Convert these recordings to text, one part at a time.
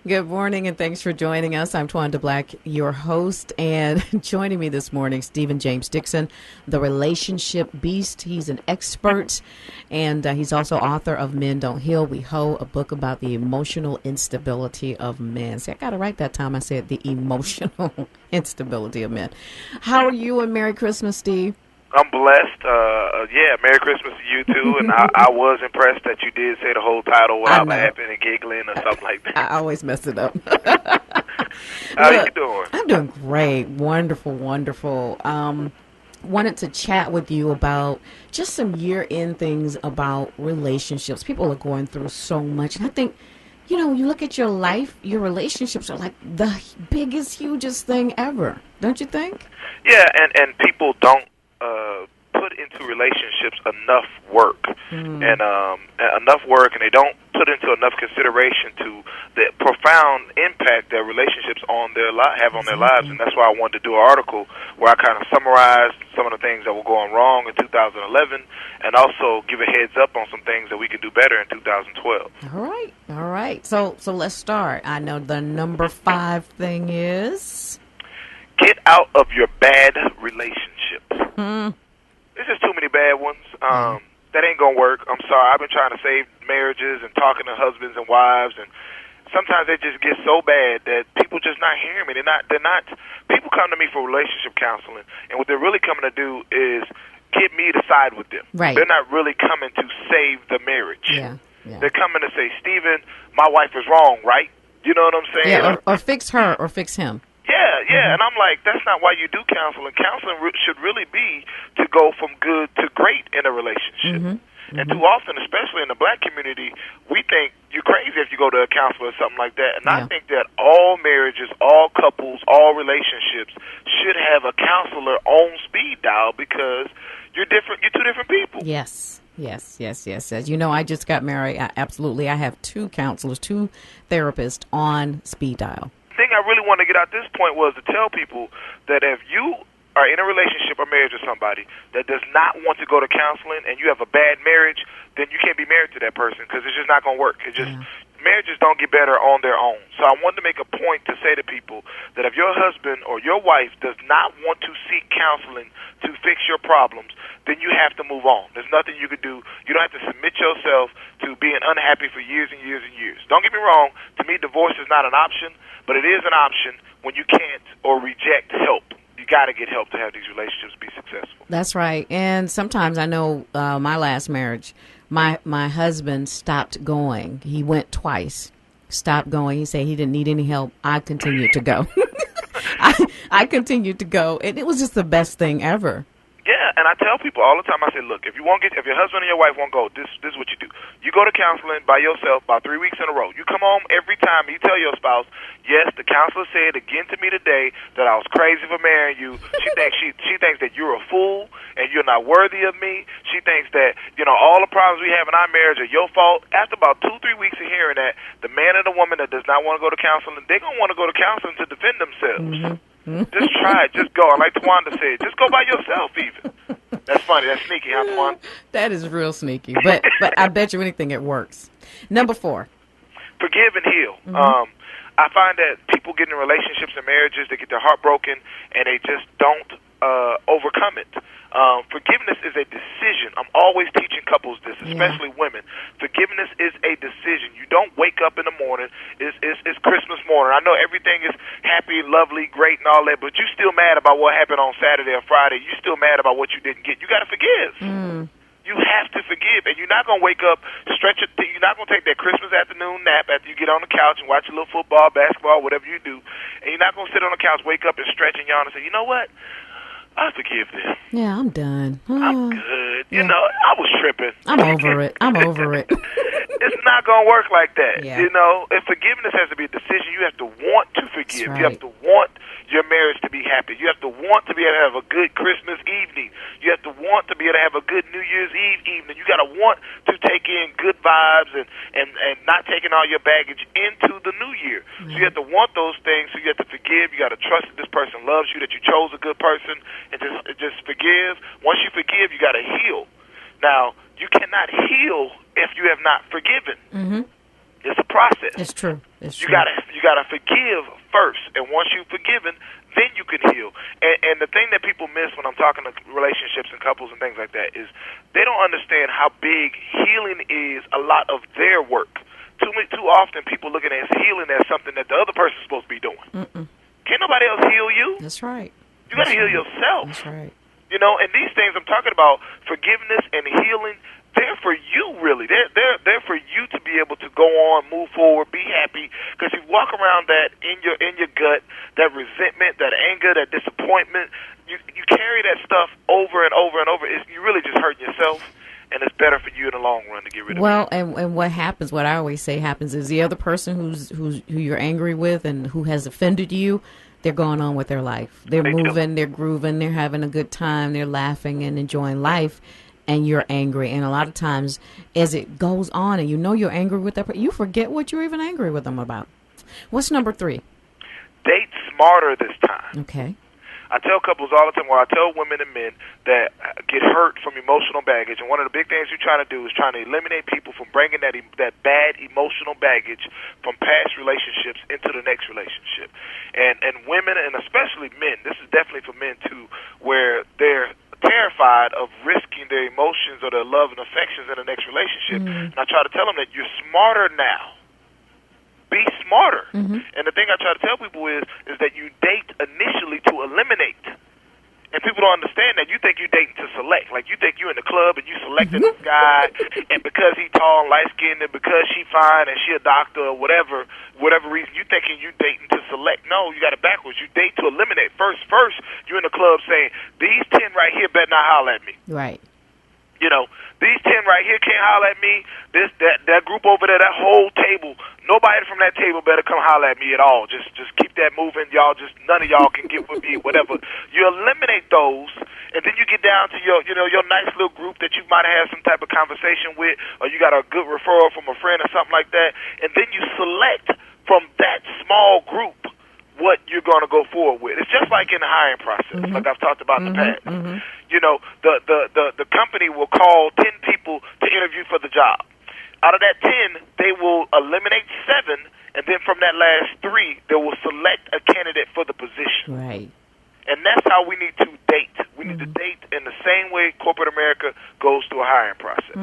Good morning, and thanks for joining us. I'm Twanda Black, your host, and joining me this morning, Stephen James Dixon, the relationship beast. He's an expert, and he's also author of Men Don't Heal, We Hoe, a book about the emotional instability of men. See, I got it right that time. I said the emotional instability of men. How are you, and Merry Christmas, Steve? I'm blessed. Merry Christmas to you, too. And I was impressed that you did say the whole title without laughing and giggling or something like that. I always mess it up. How you doing? I'm doing great. Wonderful, wonderful. Wanted to chat with you about just some year-end things about relationships. People are going through so much. And I think, you look at your life, your relationships are like the biggest, hugest thing ever. Don't you think? Yeah, and people don't put into relationships enough work and they don't put into enough consideration to the profound impact that relationships have on their lives. And that's why I wanted to do an article where I kind of summarized some of the things that were going wrong in 2011 and also give a heads up on some things that we can do better in 2012. All right. So let's start. I know the number 5 thing is get out of your bad relationships. There's just too many bad ones. That ain't gonna work. I'm sorry. I've been trying to save marriages and talking to husbands and wives, and sometimes they just get so bad that people just not hearing me. They're not. People come to me for relationship counseling, and what they're really coming to do is get me to side with them. Right. They're not really coming to save the marriage. Yeah. They're coming to say, Stephen, my wife is wrong, right? You know what I'm saying? Yeah, or fix her or fix him. Yeah, and I'm like, that's not why you do counseling. Counseling should really be to go from good to great in a relationship. And too often, especially in the black community, we think you're crazy if you go to a counselor or something like that. And I think that all marriages, all couples, all relationships should have a counselor on speed dial because you're different. You're two different people. Yes. As you know, I just got married. I have 2 counselors, 2 therapists on speed dial. The thing I really want to get out this point was to tell people that if you are in a relationship or marriage with somebody that does not want to go to counseling and you have a bad marriage, then you can't be married to that person because it's just not going to work. Marriages don't get better on their own. So I wanted to make a point to say to people that if your husband or your wife does not want to seek counseling to fix your problems, then you have to move on. There's nothing you can do. You don't have to submit yourself to being unhappy for years and years and years. Don't get me wrong. To me, divorce is not an option, but it is an option when you can't or reject help. You got to get help to have these relationships be successful. That's right. And sometimes I know my last marriage, my husband stopped going. He went twice, stopped going. He said he didn't need any help. I continued to go. I continued to go. And it was just the best thing ever. Yeah, and I tell people all the time, I say, look, if your husband and your wife won't go, this is what you do. You go to counseling by yourself about 3 weeks in a row. You come home every time and you tell your spouse, yes, the counselor said again to me today that I was crazy for marrying you. She thinks that you're a fool and you're not worthy of me. She thinks that, all the problems we have in our marriage are your fault. After about 2-3 weeks of hearing that, the man and the woman that does not want to go to counseling, they're going to want to go to counseling to defend themselves. Just try it. Just go. Like Twanda said, just go by yourself even. That's funny. That's sneaky, huh, Twanda? That is real sneaky. But I bet you anything it works. Number 4. Forgive and heal. I find that people get in relationships and marriages, they get their heart broken, and they just don't overcome it. Forgiveness is a decision. I'm always teaching couples this, especially women. Forgiveness is a decision. You don't wake up in the morning. It's Christmas morning. I know everything is happy, lovely, great, and all that, but you're still mad about what happened on Saturday or Friday. You're still mad about what you didn't get. You got to forgive. You have to forgive, and you're not going to wake up, you're not going to take that Christmas afternoon nap after you get on the couch and watch a little football, basketball, whatever you do, and you're not going to sit on the couch, wake up and stretch and yawn and say, you know what? I forgive this. Yeah, I'm done. I'm good. Yeah. I was tripping. I'm over it. It's not going to work like that. Yeah. If forgiveness has to be a decision, you have to want to forgive. Right. You have to want your marriage to be happy. You have to want to be able to have a good Christmas evening. You have to want to be able to have a good New Year's Eve evening. You got to want to take in good vibes and not taking all your baggage into the new year. So you have to want those things. So you have to forgive. You got to trust that this person loves you, that you chose a good person, and just forgive. Once you forgive, you got to heal. Now, you cannot heal if you have not forgiven. It's a process. It's true. You got got to forgive first, and once you've forgiven, then you can heal. And the thing that people miss when I'm talking to relationships and couples and things like that is they don't understand how big healing is a lot of their work. Too often people looking at healing as something that the other person's supposed to be doing. Can't nobody else heal you. That's right. You got to heal yourself. That's right. You know, and these things I'm talking about, forgiveness and healing, they're for you, really. They're for you to be able to go on, move forward, be happy. Because you walk around that in your gut, that resentment, that anger, that disappointment. You carry that stuff over and over and over. You really just hurt yourself, and it's better for you in the long run to get rid of it. Well, and what happens? What I always say happens is the other person who you're angry with and who has offended you, they're going on with their life. They're moving, they're grooving, they're having a good time, they're laughing and enjoying life. And you're angry. And a lot of times, as it goes on and you know you're angry with that person, you forget what you're even angry with them about. What's number 3? Date smarter this time. Okay. I tell couples all the time, I tell women and men that get hurt from emotional baggage, and one of the big things you're trying to do is trying to eliminate people from bringing that bad emotional baggage from past relationships into the next relationship. And women, and especially men, this is definitely for men too, where they're terrified of risking their emotions or their love and affections in the next relationship. And I try to tell them that you're smarter now. Be smarter. And the thing I try to tell people is that you date initially to eliminate. And people don't understand that. You think you dating to select. Like, you think you in the club and you selecting this guy, and because he tall and light-skinned and because she fine and she a doctor or whatever reason, you thinking you dating to select. No, you got it backwards. You date to eliminate. First, you in the club saying, these 10 right here better not holler at me. Right. You know, these 10 right here can't holler at me. That group over there, that whole table, nobody from that table better come holler at me at all. Just keep that moving, y'all. Just none of y'all can get with me, whatever. You eliminate those, and then you get down to your nice little group that you might have some type of conversation with, or you got a good referral from a friend or something like that, and then you select from that small group what you're going to go forward with. It's just like in the hiring process, like I've talked about in the past. You know, the company will call 10 people to interview for the job. Out of that 10, they will eliminate 7, and then from that last 3, they will select a candidate for the position. Right. And that's how we need to date. We need to date in the same way corporate America goes through a hiring process.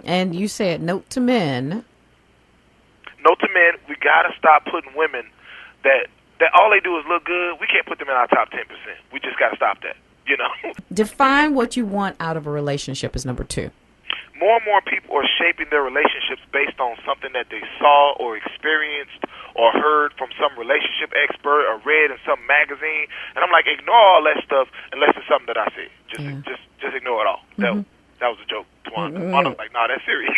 And you said note to men. Note to men, we got to stop putting women that all they do is look good. We can't put them in our top 10%. We just got to stop that, you know. Define what you want out of a relationship is number 2. More and more people are shaping their relationships based on something that they saw or experienced or heard from some relationship expert or read in some magazine. And I'm like, ignore all that stuff unless it's something that I see. Just ignore it all. That was a joke, Twanda. I was like, nah, that's serious.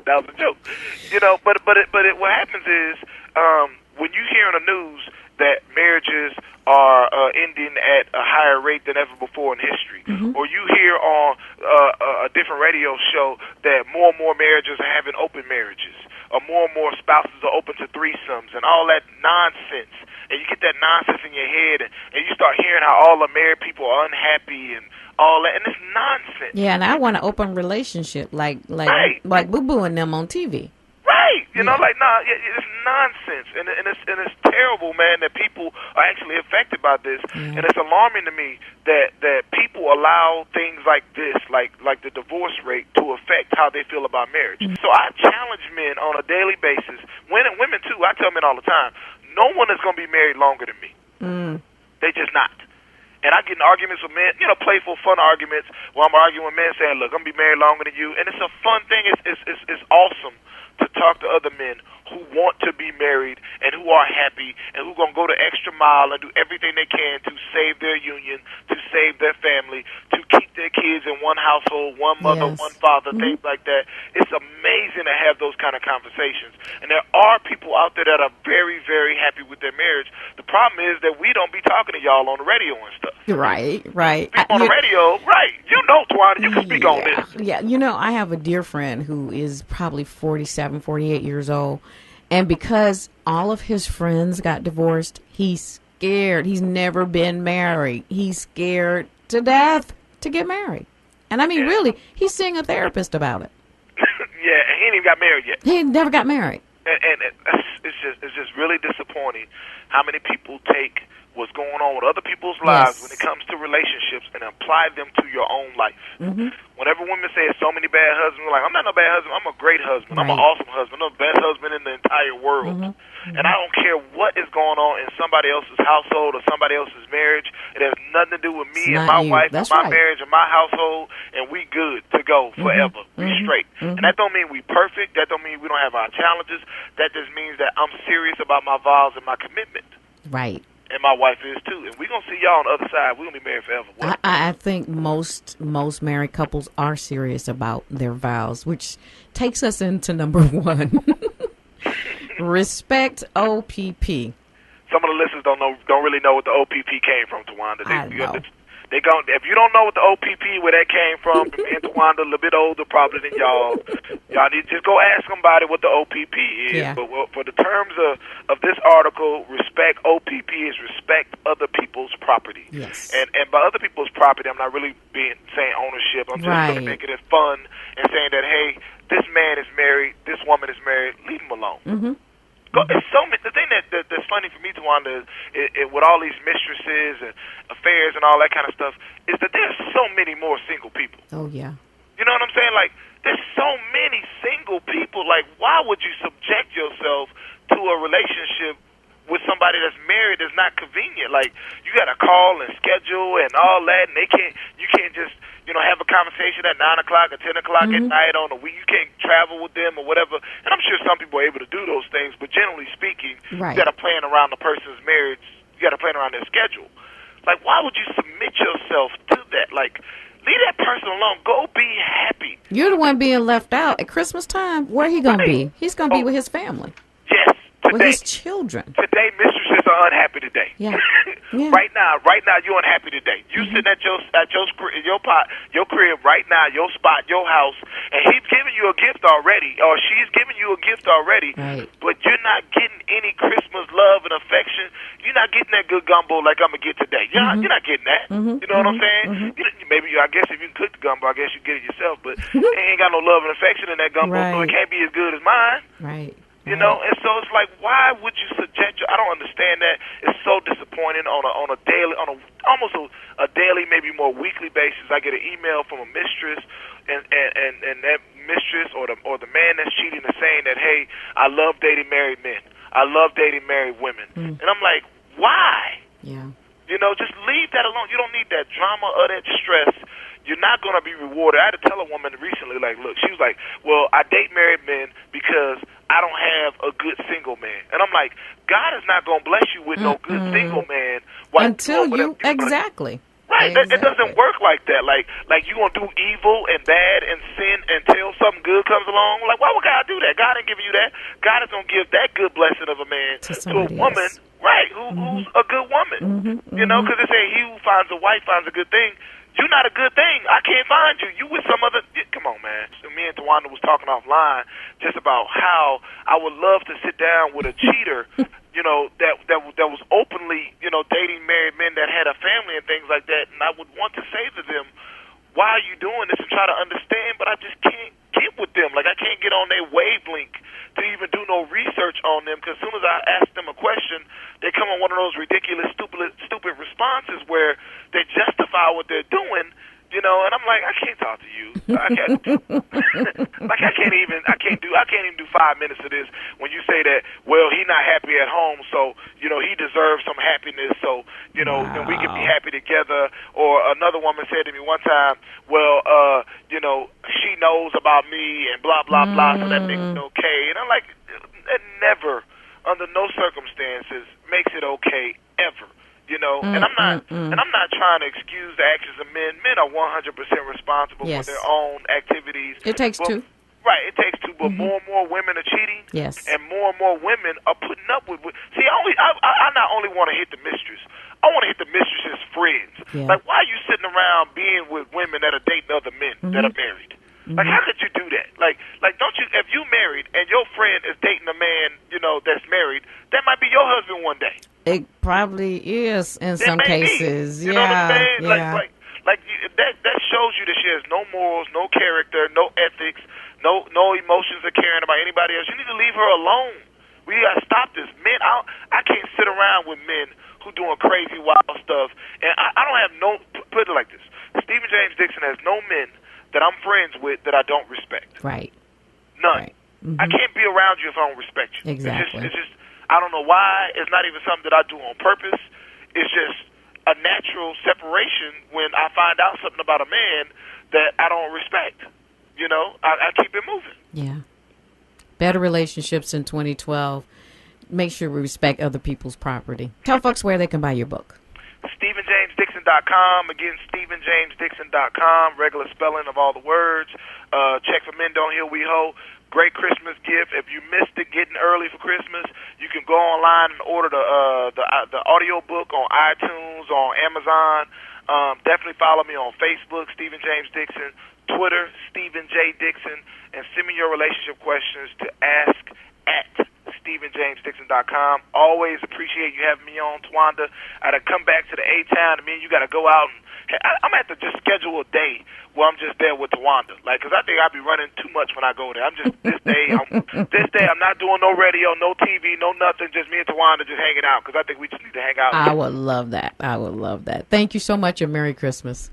That was a joke. You know, but what happens is when you hear on the news that marriages are ending at a higher rate than ever before in history, or you hear on a different radio show that more and more marriages are having open marriages, or more and more spouses are open to threesomes and all that nonsense, and you get that nonsense in your head, and you start hearing how all the married people are unhappy and all that, and it's nonsense. Yeah, and I want an open relationship, like Boo Boo and them on TV. Right, you know, like it's nonsense, and it's terrible, man, that people are actually affected by this, and it's alarming to me that people allow things like this, like the divorce rate, to affect how they feel about marriage. So I challenge men on a daily basis, women too. I tell men all the time, no one is going to be married longer than me. They just not. And I get in arguments with men, you know, playful, fun arguments, where I'm arguing with men saying, look, I'm going to be married longer than you, and it's a fun thing. It's awesome to talk to other men who want to be married and who are happy and who are going to go the extra mile and do everything they can to save their union, to save their family, to keep their kids in one household, one mother, one father, things like that. It's amazing to have those kind of conversations. And there are people out there that are very, very happy with their marriage. The problem is that we don't be talking to y'all on the radio and stuff. Right. People on the radio, right. You know, Twanda, you can speak on this. Yeah, you know, I have a dear friend who is probably 47, 48 years old. And because all of his friends got divorced, he's scared. He's never been married. He's scared to death to get married. And I mean, really, he's seeing a therapist about it. Yeah, and he ain't even got married yet. He never got married. And it's just really disappointing how many people take what's going on with other people's lives when it comes to relationships and apply them to your own life. Whenever women say so many bad husbands, we're like, I'm not no bad husband. I'm a great husband. I'm an awesome husband. I'm the best husband in the entire world. And I don't care what is going on in somebody else's household or somebody else's marriage. It has nothing to do with me and my wife and my marriage and my household, and we good to go forever. We straight. And that don't mean we perfect. That don't mean we don't have our challenges. That just means that I'm serious about my vows and my commitment. Right. And my wife is too. And we're going to see y'all on the other side. We're going to be married forever. I think most married couples are serious about their vows, which takes us into number 1. Respect OPP. Some of the listeners don't really know what the OPP came from, Twanda. If you don't know what the OPP, where that came from, me and Twanda, a little bit older probably than y'all need to just go ask somebody what the OPP is. Yeah. But for the terms of this article, respect OPP is respect other people's property. Yes. And by other people's property, I'm not really saying ownership. I'm just going to make it as fun and saying that, hey, this man is married, this woman is married, leave him alone. It's so many. The thing that's funny for me, Twanda, is with all these mistresses and affairs and all that kind of stuff, is that there's so many more single people. Oh, yeah. You know what I'm saying? Like, there's so many single people. Like, why would you subject yourself to a relationship with somebody that's married that's not convenient? Like, you got to call and schedule and all that, and you can't just, have a conversation at 9 o'clock or 10 o'clock at night on a week. You can't travel with them or whatever. And I'm sure some people are able to do those things, but generally speaking, you got to plan around the person's marriage. You got to plan around their schedule. Like, why would you submit yourself to that? Like, leave that person alone. Go be happy. You're the one being left out at Christmas time. Where he gonna be? He's gonna be with his family. Yes. Today, with his children. Today, mistresses are unhappy today. Yeah. Right now, you're unhappy today. You sitting at your crib right now, your spot, your house, and he's giving you a gift already, or she's giving you a gift already. Right. But you're not getting any Christmas love and affection. You're not getting that good gumbo like I'm gonna get today. You're not getting that. You know what I'm saying? Maybe I guess if you can cook the gumbo, I guess you get it yourself. But it ain't got no love and affection in that gumbo, so it can't be as good as mine. Right. You know, and so it's like, why would you subject I don't understand that. It's so disappointing on a daily, almost a daily, maybe more weekly basis. I get an email from a mistress, and that mistress or the man that's cheating is saying that, hey, I love dating married men. I love dating married women. And I'm like, why? Yeah. Just leave that alone. You don't need that drama or that stress. You're not going to be rewarded. I had to tell a woman recently, like, look, she was like, well, I date married men because I don't have a good single man. And I'm like, God is not going to bless you with no good single man. Until you, exactly. Right. Exactly. It doesn't work like that. Like you going to do evil and bad and sin until something good comes along. Like, why would God do that? God ain't giving you that. God is going to give that good blessing of a man to a woman, right, who's a good woman. Because they say he who finds a wife finds a good thing. You're not a good thing. I can't find you. You with some other... Come on, man. So me and Twanda was talking offline just about how I would love to sit down with a cheater, that was openly, dating married men that had a family and things like that, and I would want to say to them, why are you doing this, and try to understand, but I just can't get with them. Like, I can't get on their wavelength to even do no research on them, because as soon as I ask them a question, they come on one of those ridiculous, stupid responses where they justify what they're doing, and I'm like, I can't talk to you. I can't even do 5 minutes of this when you say that, well, he not happy at home, so, he deserves some happiness, so, then we can be happy together. Or another woman said to me one time, well, she knows about me and blah, blah, blah, so that makes it okay. And I'm like, that never, under no circumstances, makes it okay, ever. And I'm not trying to excuse the actions of men. Men are 100% responsible for their own activities. It takes two. Right, it takes two, but more and more women are cheating. Yes. And more women are putting up with. See, I not only want to hit the mistress, I want to hit the mistress's friends. Yeah. Like, why are you sitting around being with women that are dating other men that are married? Like, how could you do that? Like, don't you? If you married and your friend is dating a man, that's married, that might be your husband one day. It probably is in some cases. You know what I'm saying? Yeah. That shows you that she has no morals, no character, no ethics, no emotions or caring about anybody else. You need to leave her alone. We gotta stop this. Men, I can't sit around with men who doing crazy, wild stuff. And I don't have put it like this. Stephen James Dixon has no men that I'm friends with that I don't respect. Right. None. Right. Mm-hmm. I can't be around you if I don't respect you. Exactly. It's just, I don't know why. It's not even something that I do on purpose. It's just a natural separation when I find out something about a man that I don't respect. You know, I keep it moving. Yeah. Better relationships in 2012. Make sure we respect other people's property. Tell folks where they can buy your book. StephenJamesDixon.com. Again, StephenJamesDixon.com. Regular spelling of all the words. Check for Men Don't Heal We Ho. Great Christmas gift. If you missed it getting early for Christmas, you can go online and order the audio book on iTunes, on Amazon. Definitely follow me on Facebook, Stephen James Dixon, Twitter, Stephen J. Dixon, and send me your relationship questions to ask@StephenJamesDixon.com. Always appreciate you having me on, Twanda. I gotta come back to the A-Town, and me and you gotta go out and I'm gonna have to just schedule a day where I'm just there with Twanda, like, cause I think I'll be running too much when I go there. I'm just this day I'm not doing no radio, no TV, no nothing. Just me and Twanda just hanging out, cause I think we just need to hang out. I would love that. I would love that. Thank you so much, and Merry Christmas.